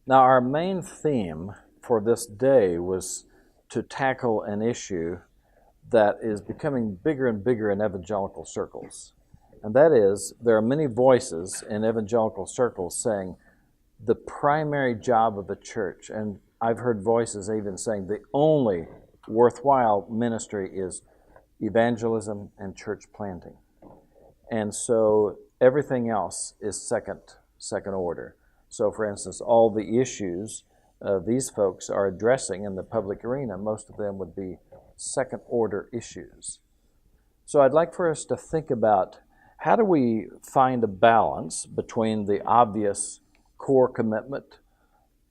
Now, our main theme for this day was to tackle an issue that is becoming bigger and bigger in evangelical circles. And that is, there are many voices in evangelical circles saying the primary job of the church, and I've heard voices even saying the only worthwhile ministry is evangelism and church planting. And so everything else is second order. So for instance, all the issues these folks are addressing in the public arena, most of them would be second order issues. So I'd like for us to think about how do we find a balance between the obvious core commitment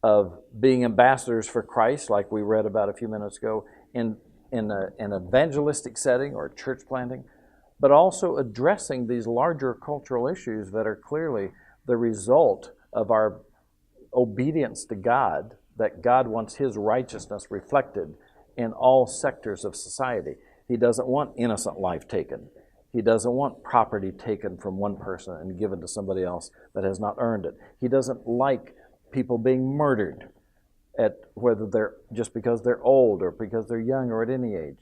of being ambassadors for Christ, like we read about a few minutes ago, in an evangelistic setting or church planting, but also addressing these larger cultural issues that are clearly the result of our obedience to God, that God wants His righteousness reflected in all sectors of society. He doesn't want innocent life taken. He doesn't want property taken from one person and given to somebody else that has not earned it. He doesn't like people being murdered, at whether they're just because they're old or because they're young or at any age.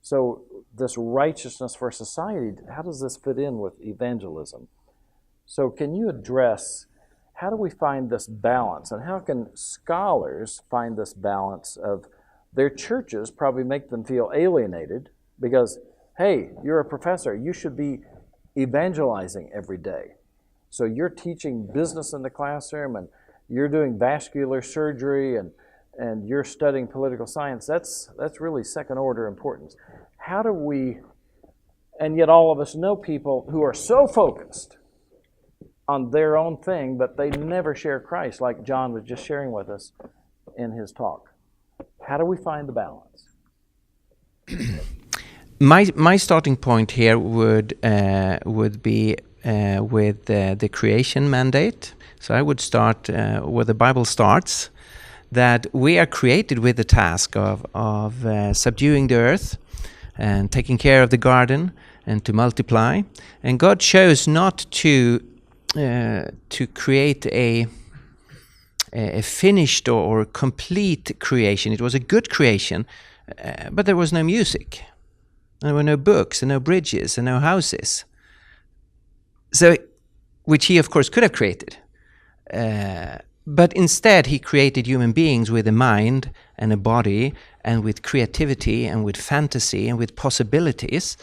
So this righteousness for society, how does this fit in with evangelism? So can you address, how do we find this balance, and how can scholars find this balance of their churches probably make them feel alienated because, hey, you're a professor, you should be evangelizing every day. So you're teaching business in the classroom, and you're doing vascular surgery, and you're studying political science. That's really second order importance. How do we, and yet all of us know people who are so focused on their own thing, but they never share Christ, like John was just sharing with us in his talk. How do we find the balance? My starting point here would be with the creation mandate. So I would start where the Bible starts, that we are created with the task of subduing the earth and taking care of the garden and to multiply. And God chose not to create a finished or complete creation. It was a good creation, but there was no music. There were no books and no bridges and no houses. So, which He of course could have created. But instead He created human beings with a mind and a body and with creativity and with fantasy and with possibilities.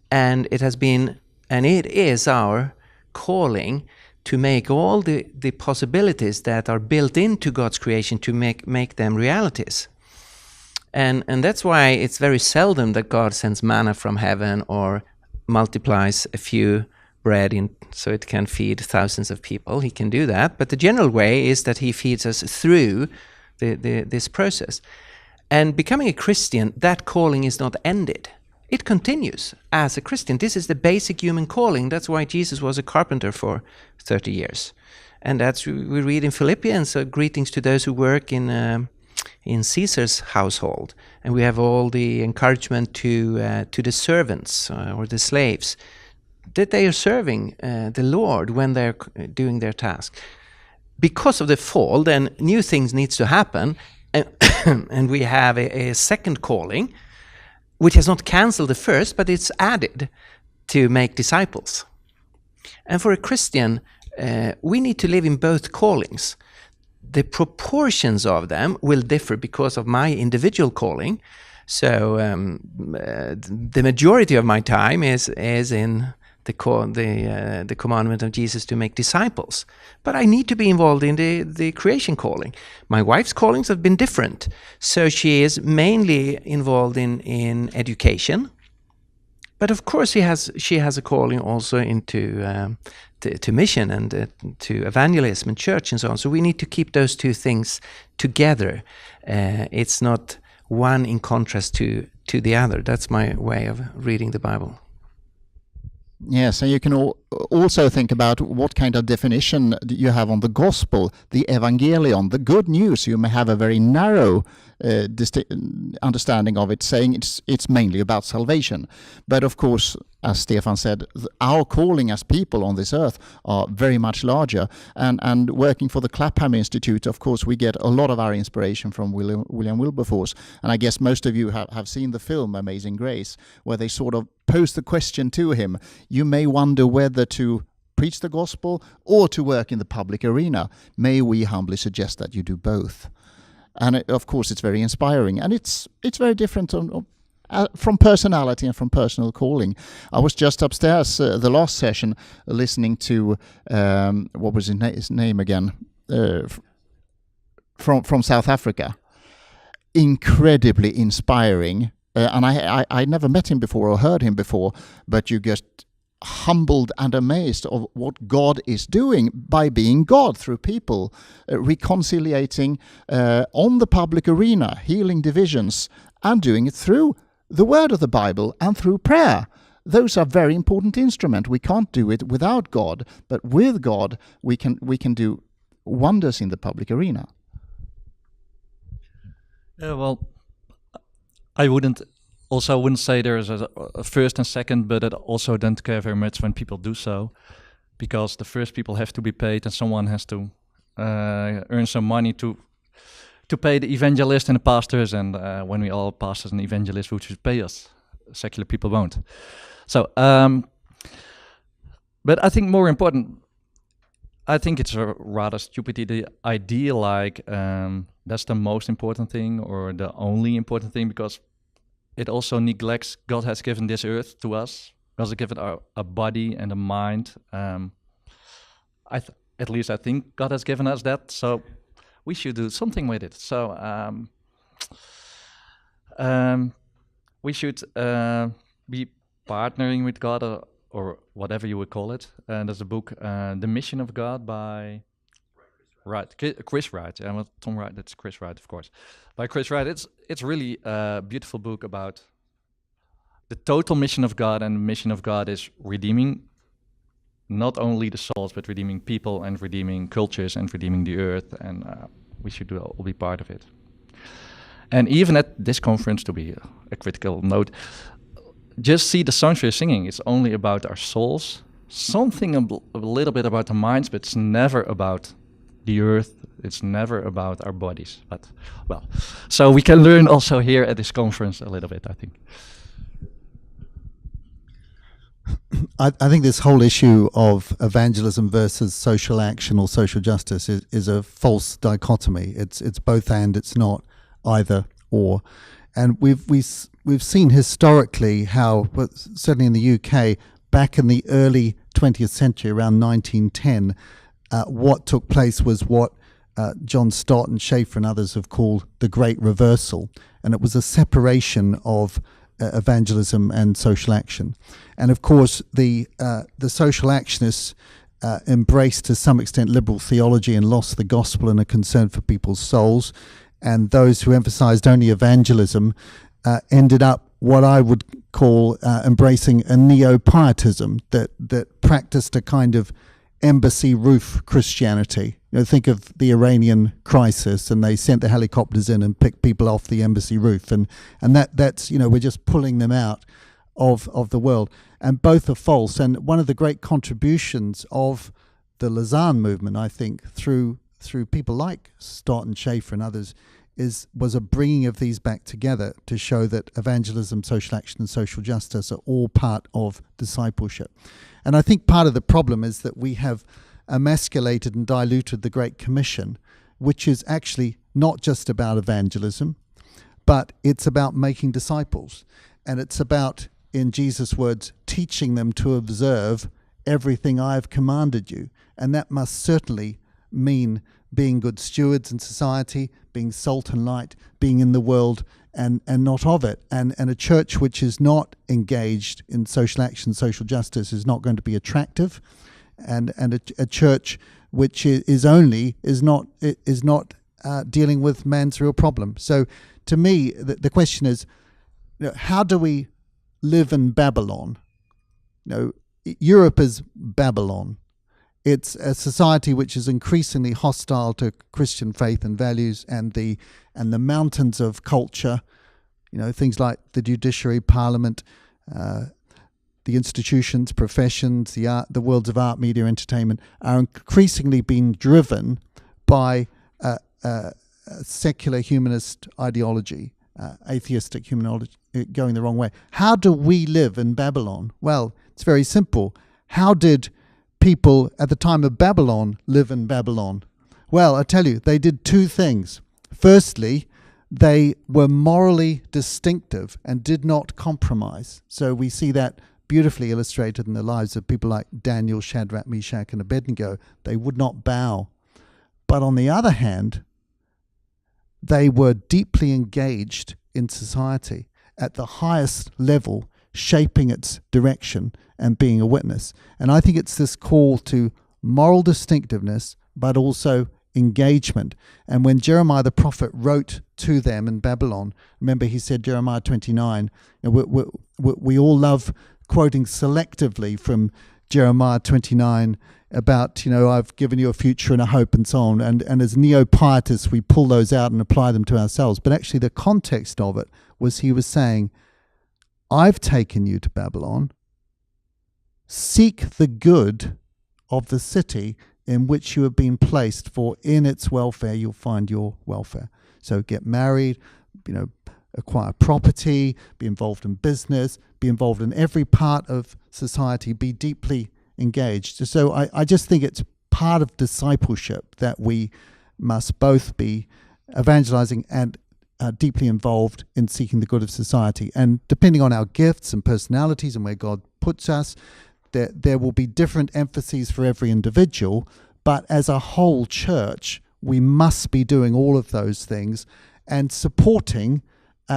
And it is our calling to make all the possibilities that are built into God's creation to make them realities. And that's why it's very seldom that God sends manna from heaven or multiplies a few bread so it can feed thousands of people. He can do that, but the general way is that He feeds us through this process. And becoming a Christian, that calling is not ended. It continues as a Christian. This is the basic human calling. That's why Jesus was a carpenter for 30 years. And that's, we read in Philippians, greetings to those who work in Caesar's household. And we have all the encouragement to the servants or the slaves, that they are serving the Lord when they're doing their task. Because of the fall, then new things needs to happen, and we have a second calling, which has not cancelled the first, but it's added to make disciples. And for a Christian, we need to live in both callings. The proportions of them will differ because of my individual calling. So the majority of my time is in the commandment of Jesus to make disciples. But I need to be involved in the creation calling. My wife's callings have been different. So she is mainly involved in education. But of course she has a calling also into to mission and to evangelism and church and so on. So we need to keep those two things together. It's not one in contrast to the other. That's my way of reading the Bible. Yes, and you can also think about what kind of definition you have on the gospel, the Evangelion, the good news. You may have a very narrow understanding of it, saying it's mainly about salvation. But of course, as Stefan said, our calling as people on this earth are very much larger. And working for the Clapham Institute, of course, we get a lot of our inspiration from William Wilberforce. And I guess most of you have seen the film Amazing Grace, where they sort of pose the question to him. You may wonder whether to preach the gospel or to work in the public arena. May we humbly suggest that you do both? And of course, it's very inspiring, and it's very different from personality and from personal calling. I was just upstairs the last session listening to what was his name again, from South Africa. Incredibly inspiring, and I never met him before or heard him before, but you get humbled and amazed of what God is doing by being God through people, reconciliating on the public arena, healing divisions, and doing it through the word of the Bible and through prayer. Those are very important instruments. We can't do it without God, but with God we can do wonders in the public arena. Well, I wouldn't say there is a first and second, but I also don't care very much when people do so, because the first people have to be paid, and someone has to earn some money to pay the evangelist and the pastors, and when we all pastors and evangelists, who should pay us, secular people won't. So, but I think more important, I think it's a rather stupid idea, like that's the most important thing or the only important thing, because it also neglects God has given this earth to us. God has given a body and a mind. At least I think God has given us that, so we should do something with it. So we should be partnering with God, or whatever you would call it. There's a book, The Mission of God by Chris Wright. Well, Tom Wright, that's Chris Wright, of course. By Chris Wright, it's really a beautiful book about the total mission of God, and the mission of God is redeeming not only the souls, but redeeming people and redeeming cultures and redeeming the earth, and we should all be part of it. And even at this conference, to be a critical note, just see the songs we're singing. It's only about our souls, something a little bit about the minds, but it's never about the earth. It's never about our bodies. But, well, so we can learn also here at this conference a little bit, I think. I think this whole issue of evangelism versus social action or social justice is a false dichotomy. It's both and, it's not either or. And we've seen historically how, certainly in the UK, back in the early 20th century, around 1910, what took place was what John Stott and Schaeffer and others have called the Great Reversal. And it was a separation of evangelism and social action. And of course, the social actionists embraced to some extent liberal theology and lost the gospel and a concern for people's souls. And those who emphasized only evangelism ended up what I would call embracing a neo-pietism that practiced a kind of embassy roof Christianity. You know, think of the Iranian crisis, and they sent the helicopters in and picked people off the embassy roof, and that's, you know, we're just pulling them out of the world, and both are false. And one of the great contributions of the Lausanne movement, I think, through people like Stott and Schaeffer and others, was a bringing of these back together to show that evangelism, social action, and social justice are all part of discipleship. And I think part of the problem is that we have emasculated and diluted the Great Commission, which is actually not just about evangelism, but it's about making disciples. And it's about, in Jesus' words, teaching them to observe everything I have commanded you. And that must certainly mean being good stewards in society, being salt and light, being in the world and not of it. And a church which is not engaged in social action, social justice is not going to be attractive. And a church which is not dealing with man's real problem. So to me, the question is, you know, how do we live in Babylon? You know, Europe is Babylon. It's a society which is increasingly hostile to Christian faith and values, and the mountains of culture, things like the judiciary, parliament, the institutions, professions, the worlds of art, media, entertainment, are increasingly being driven by a secular humanist ideology, atheistic humanology, going the wrong way. How do we live in Babylon? Well, it's very simple. How did people at the time of Babylon live in Babylon? Well, I tell you, they did two things. Firstly, they were morally distinctive and did not compromise. So we see that beautifully illustrated in the lives of people like Daniel, Shadrach, Meshach, and Abednego. They would not bow. But on the other hand, they were deeply engaged in society at the highest level, shaping its direction and being a witness. And I think it's this call to moral distinctiveness, but also engagement. And when Jeremiah the prophet wrote to them in Babylon, remember he said, Jeremiah 29, we all love quoting selectively from Jeremiah 29 about, I've given you a future and a hope and so on. And as neo-pietists, we pull those out and apply them to ourselves. But actually the context of it was he was saying, I've taken you to Babylon. Seek the good of the city in which you have been placed, for in its welfare you'll find your welfare. So get married, acquire property, be involved in business, be involved in every part of society, be deeply engaged. So I just think it's part of discipleship that we must both be evangelizing and deeply involved in seeking the good of society. And depending on our gifts and personalities and where God puts us, there will be different emphases for every individual, but as a whole church, we must be doing all of those things and supporting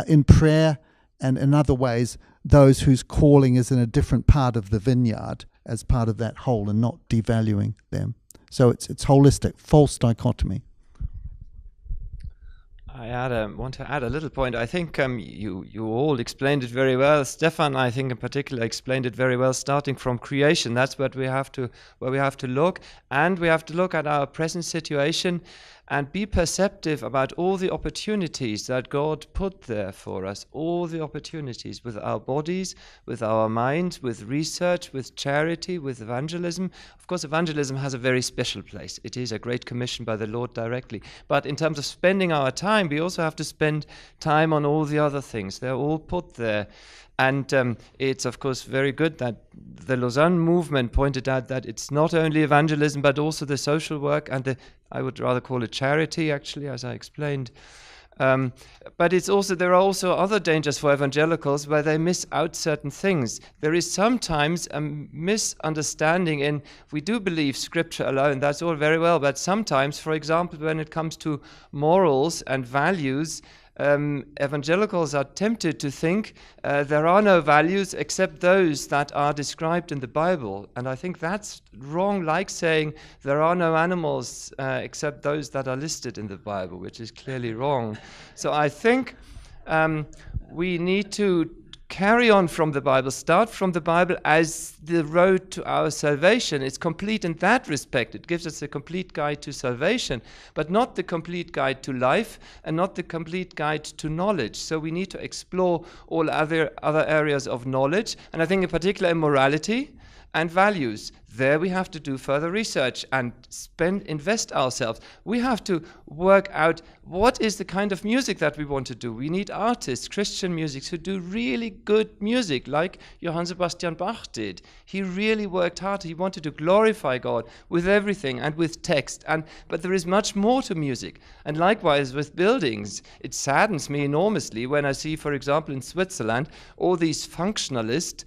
in prayer and in other ways those whose calling is in a different part of the vineyard as part of that whole, and not devaluing them. So it's holistic, false dichotomy. I want to add a little point. I think you all explained it very well. Stefan, I think in particular, explained it very well. Starting from creation, that's what we have to look, and we have to look at our present situation and be perceptive about all the opportunities that God put there for us. All the opportunities with our bodies, with our minds, with research, with charity, with evangelism. Of course, evangelism has a very special place. It is a great commission by the Lord directly. But in terms of spending our time, we also have to spend time on all the other things. They're all put there. And it's, of course, very good that the Lausanne movement pointed out that it's not only evangelism, but also the social work and I would rather call it charity, actually, as I explained. But there are also other dangers for evangelicals where they miss out certain things. There is sometimes a misunderstanding in, we do believe Scripture alone, that's all very well, but sometimes, for example, when it comes to morals and values, evangelicals are tempted to think there are no values except those that are described in the Bible. And I think that's wrong, like saying there are no animals except those that are listed in the Bible, which is clearly wrong. So I think we need to carry on from the Bible, start from the Bible as the road to our salvation. It's complete in that respect. It gives us a complete guide to salvation, but not the complete guide to life and not the complete guide to knowledge. So we need to explore all other areas of knowledge, and I think in particular in morality and values. There we have to do further research and invest ourselves. We have to work out what is the kind of music that we want to do. We need artists, Christian music, who do really good music, like Johann Sebastian Bach did. He really worked hard. He wanted to glorify God with everything and with text. But there is much more to music. And likewise with buildings. It saddens me enormously when I see, for example, in Switzerland, all these functionalist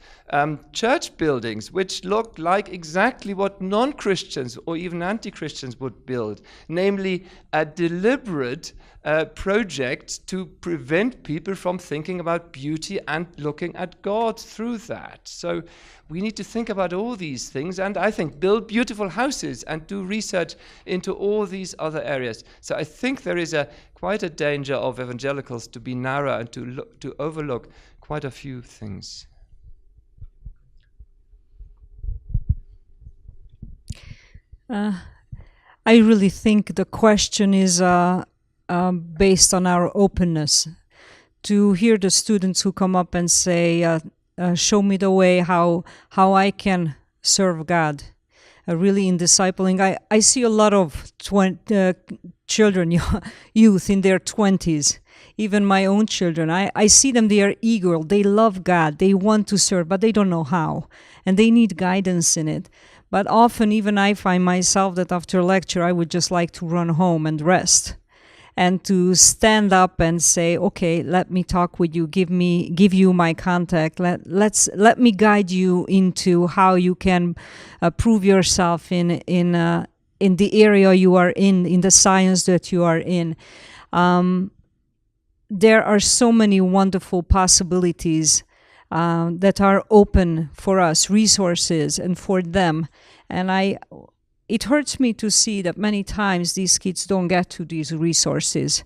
church buildings, which look like exactly what non-Christians or even anti-Christians would build, namely a deliberate project to prevent people from thinking about beauty and looking at God through that. So we need to think about all these things, and I think build beautiful houses and do research into all these other areas. So I think there is quite a danger of evangelicals to be narrow and to overlook quite a few things. I really think the question is based on our openness. To hear the students who come up and say, show me the way how I can serve God. Really in discipling, I see a lot of children, youth in their 20s, even my own children. I see them, they are eager, they love God, they want to serve, but they don't know how, and they need guidance in it. But often even I find myself that after lecture I would just like to run home and rest, and to stand up and say, okay, let me talk with you, give you my contact, let me guide you into how you can prove yourself in the area you are in the science that you are in. There are so many wonderful possibilities that are open for us, resources, and for them. And it hurts me to see that many times these kids don't get to these resources.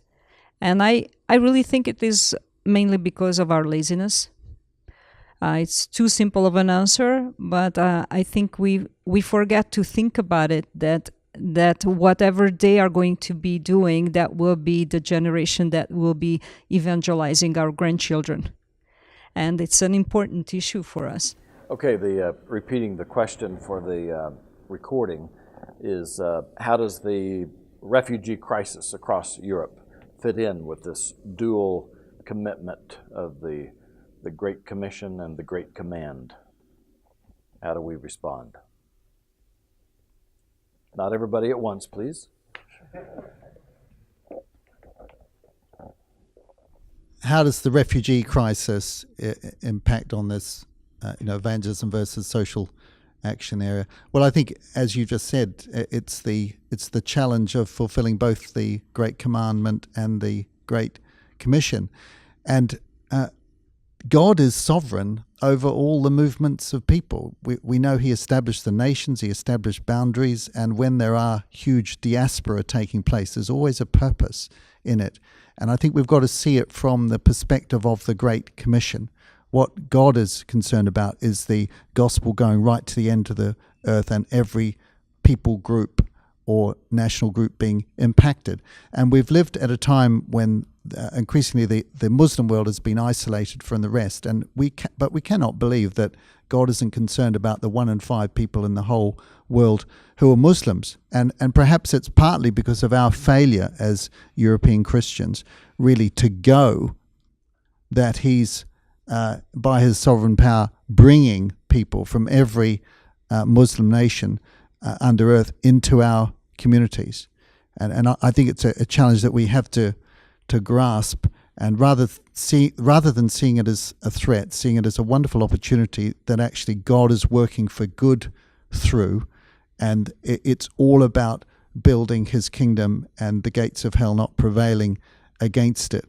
And I really think it is mainly because of our laziness. It's too simple of an answer, but I think we forget to think about it, that whatever they are going to be doing, that will be the generation that will be evangelizing our grandchildren. And it's an important issue for us. Okay, repeating the question for the recording is how does the refugee crisis across Europe fit in with this dual commitment of the Great Commission and the Great Command? How do we respond? Not everybody at once, please. How does the refugee crisis impact on this, evangelism versus social action area? Well, I think, as you just said, it's the challenge of fulfilling both the Great Commandment and the Great Commission, and God is sovereign over all the movements of people. We know He established the nations, He established boundaries, and when there are huge diaspora taking place, there's always a purpose in it. And I think we've got to see it from the perspective of the Great Commission. What God is concerned about is the gospel going right to the end of the earth and every people group or national group being impacted. And we've lived at a time when increasingly the Muslim world has been isolated from the rest, and but we cannot believe that God isn't concerned about the 1 in 5 people in the whole world who are Muslims. And perhaps it's partly because of our failure as European Christians really to go, that He's by His sovereign power bringing people from every Muslim nation under earth into our communities. And I think it's a challenge that we have to grasp, and rather than seeing it as a threat, seeing it as a wonderful opportunity that actually God is working for good through, and it's all about building His kingdom and the gates of hell not prevailing against it.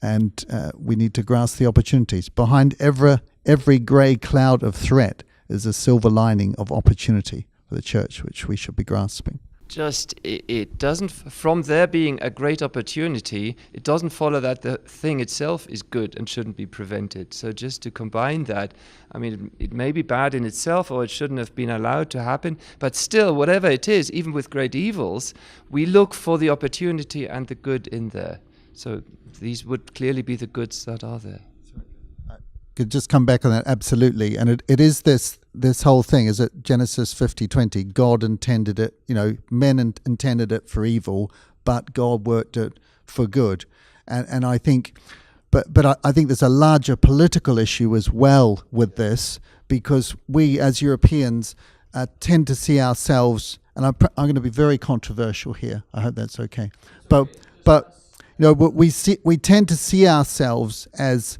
And we need to grasp the opportunities. Behind every grey cloud of threat is a silver lining of opportunity for the church, which we should be grasping. Just it doesn't, from there being a great opportunity, it doesn't follow that the thing itself is good and shouldn't be prevented. So just to combine that, I mean, it may be bad in itself, or it shouldn't have been allowed to happen, but still, whatever it is, even with great evils, we look for the opportunity and the good in there. So these would clearly be the goods that are there. Could just come back on that, absolutely. And it is this whole thing, is it Genesis 50:20, God intended it, men intended it for evil, but God worked it for good. And I think, but I think there's a larger political issue as well with this, because we as Europeans tend to see ourselves, and I'm going to be very controversial here, I hope that's okay, but we tend to see ourselves as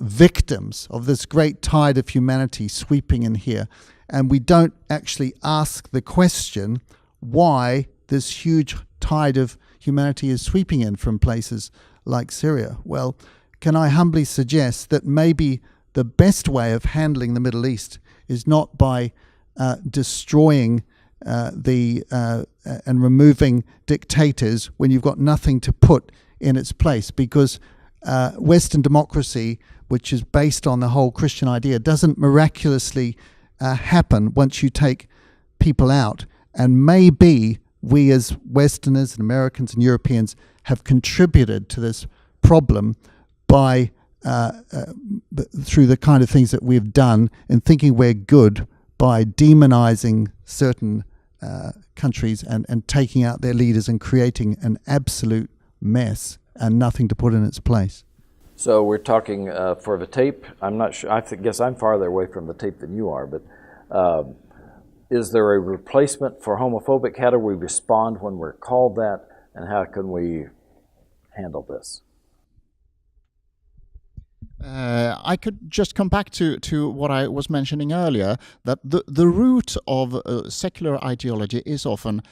victims of this great tide of humanity sweeping in here, and we don't actually ask the question why this huge tide of humanity is sweeping in from places like Syria. Well, can I humbly suggest that maybe the best way of handling the Middle East is not by destroying and removing dictators when you've got nothing to put in its place, because Western democracy, which is based on the whole Christian idea, doesn't miraculously happen once you take people out And maybe we as Westerners and Americans and Europeans have contributed to this problem by through the kind of things that we've done in thinking we're good by demonizing certain countries and taking out their leaders and creating an absolute mess and nothing to put in its place. So we're talking for the tape. I'm not sure. Guess I'm farther away from the tape than you are. But is there a replacement for homophobic? How do we respond when we're called that, and how can we handle this? I could just come back to what I was mentioning earlier, that the root of secular ideology is often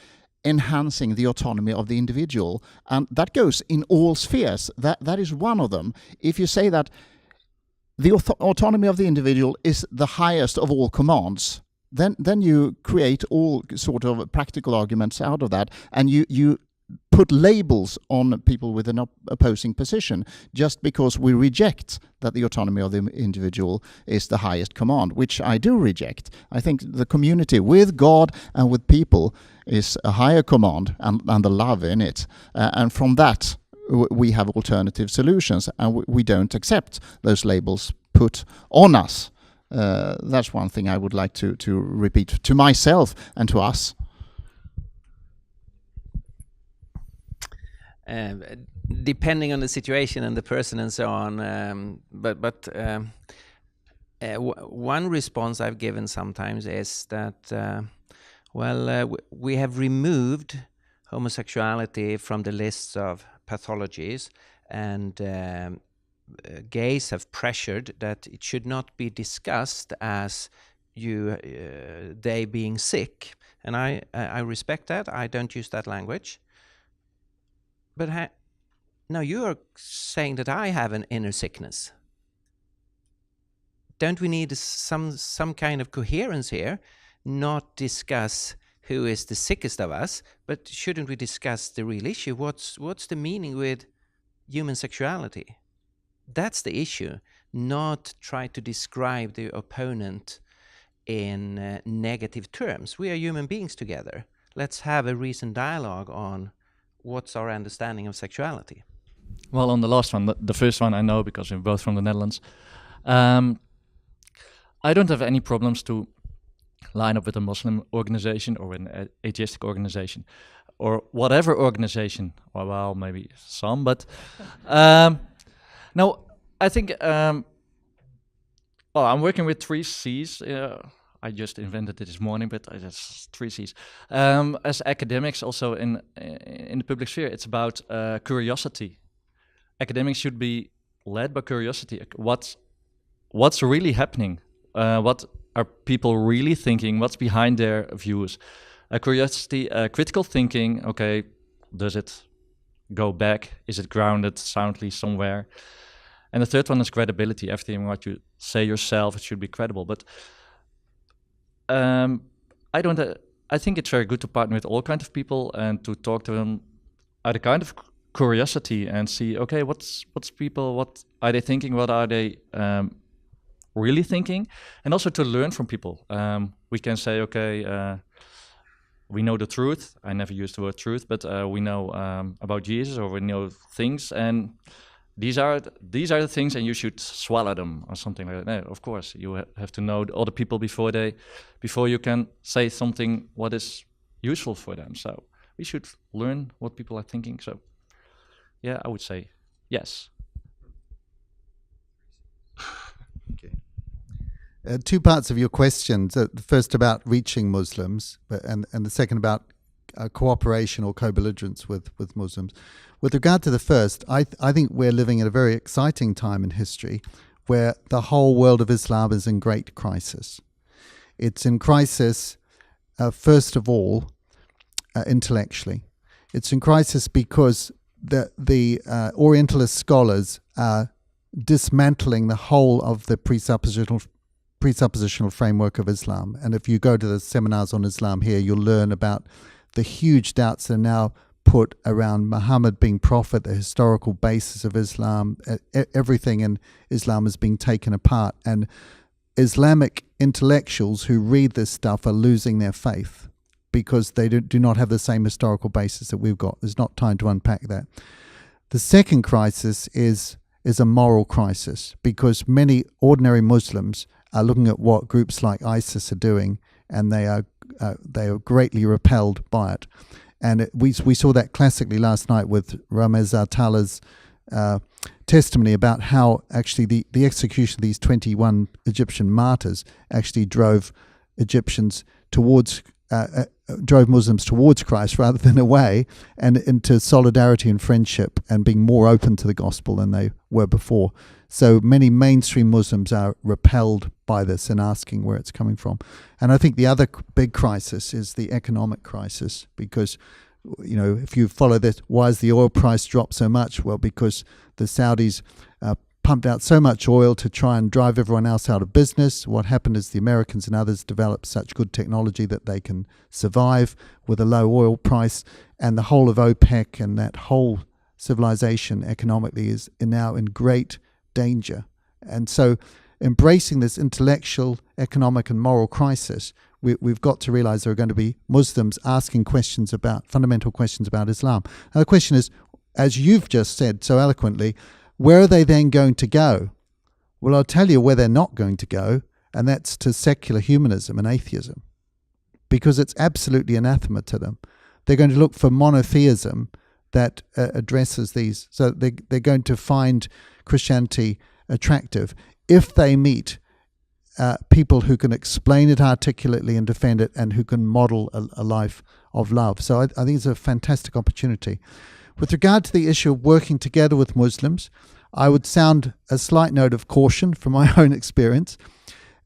enhancing the autonomy of the individual, and that goes in all spheres. That is one of them. If you say that the autonomy of the individual is the highest of all commands, then you create all sort of practical arguments out of that, and you put labels on people with an opposing position just because we reject that the autonomy of the individual is the highest command, which I do reject. I think the community with God and with people is a higher command, and the love in it. And from that, we have alternative solutions, and we don't accept those labels put on us. That's one thing I would like to repeat to myself and to us. Depending on the situation and the person and so on, but one response I've given sometimes is that we have removed homosexuality from the lists of pathologies, and gays have pressured that it should not be discussed as they being sick, and I respect that. I don't use that language. But now you are saying that I have an inner sickness. Don't we need some kind of coherence here? Not discuss who is the sickest of us, but shouldn't we discuss the real issue? What's the meaning with human sexuality? That's the issue. Not try to describe the opponent in negative terms. We are human beings together. Let's have a reasoned dialogue on what's our understanding of sexuality. Well, on the last one, the first one I know because we're both from the Netherlands. I don't have any problems to line up with a Muslim organization or an atheistic organization or whatever organization. Well, maybe some, but no, I think, I'm working with 3 C's. I just invented it this morning, but it's 3 C's. As academics, also in the public sphere, it's about curiosity. Academics should be led by curiosity. What's really happening? What are people really thinking? What's behind their views? Curiosity, critical thinking. Okay, does it go back? Is it grounded soundly somewhere? And the third one is credibility. Everything what you say yourself, it should be credible. But I think it's very good to partner with all kinds of people and to talk to them out of kind of curiosity and see, okay, what's people, what are they thinking, what are they really thinking, and also to learn from people. We can say, okay, we know the truth. I never use the word truth, but we know about Jesus, or we know things, and these are the things, and you should swallow them or something like that. No, of course, you have to know other people before you can say something what is useful for them. So we should learn what people are thinking. So yeah, I would say yes. Okay. 2 parts of your question. The first about reaching Muslims, and the second about cooperation or co-belligerence with Muslims. With regard to the first, I think we're living at a very exciting time in history where the whole world of Islam is in great crisis. It's in crisis, first of all, intellectually. It's in crisis because the Orientalist scholars are dismantling the whole of the presuppositional framework of Islam. And if you go to the seminars on Islam here, you'll learn about the huge doubts that are now put around Muhammad being prophet, the historical basis of Islam. Everything in Islam is being taken apart, and Islamic intellectuals who read this stuff are losing their faith. because they do not have the same historical basis that we've got. There's not time to unpack that. The second crisis is a moral crisis, because many ordinary Muslims are looking at what groups like ISIS are doing, and they are greatly repelled by it. And we saw that classically last night with Ramez Atala's testimony about how actually the execution of these 21 Egyptian martyrs actually drove Egyptians towards drove Muslims towards Christ rather than away, and into solidarity and friendship and being more open to the gospel than they were before. So many mainstream Muslims are repelled by this and asking where it's coming from. And I think the other big crisis is the economic crisis, because, you know, if you follow this, why has the oil price dropped so much? Well, because the Saudis pumped out so much oil to try and drive everyone else out of business. What happened is the Americans and others developed such good technology that they can survive with a low oil price, and the whole of OPEC and that whole civilization economically is now in great danger. And so embracing this intellectual, economic and moral crisis, we've got to realize there are going to be Muslims asking fundamental questions about Islam. And the question is, as you've just said so eloquently, where are they then going to go? Well, I'll tell you where they're not going to go, and that's to secular humanism and atheism, because it's absolutely anathema to them. They're going to look for monotheism that addresses these. So they're going to find Christianity attractive if they meet people who can explain it articulately and defend it, and who can model a life of love. So I think it's a fantastic opportunity. With regard to the issue of working together with Muslims, I would sound a slight note of caution from my own experience.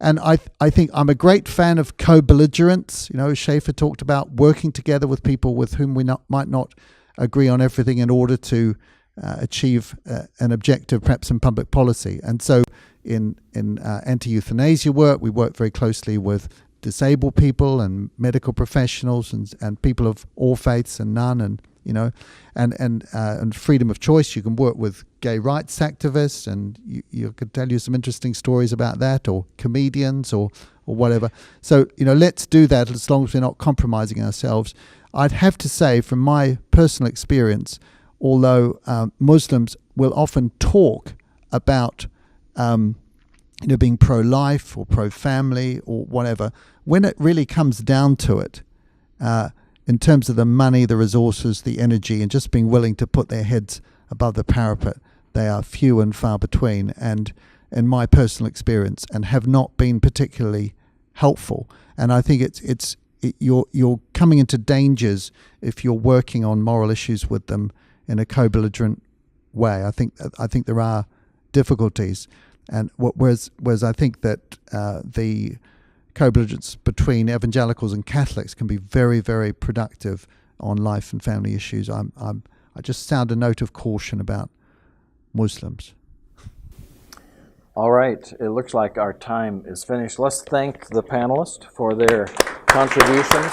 And I think I'm a great fan of co-belligerence. You know, Schaeffer talked about working together with people with whom we might not agree on everything in order to achieve an objective, perhaps in public policy. And so in anti-euthanasia work, we work very closely with disabled people and medical professionals and people of all faiths and none, and you know, and freedom of choice. You can work with gay rights activists, and you could tell you some interesting stories about that, or comedians, or whatever. So, you know, let's do that as long as we're not compromising ourselves. I'd have to say, from my personal experience, although Muslims will often talk about being pro-life or pro-family or whatever, when it really comes down to it, in terms of the money, the resources, the energy, and just being willing to put their heads above the parapet, they are few and far between, and in my personal experience, and have not been particularly helpful. And I think you're coming into dangers if you're working on moral issues with them in a co-belligerent way. I think there are difficulties, and whereas I think that the co-belligerence between evangelicals and Catholics can be very, very productive on life and family issues. I just sound a note of caution about Muslims. All right, it looks like our time is finished. Let's thank the panelists for their contributions.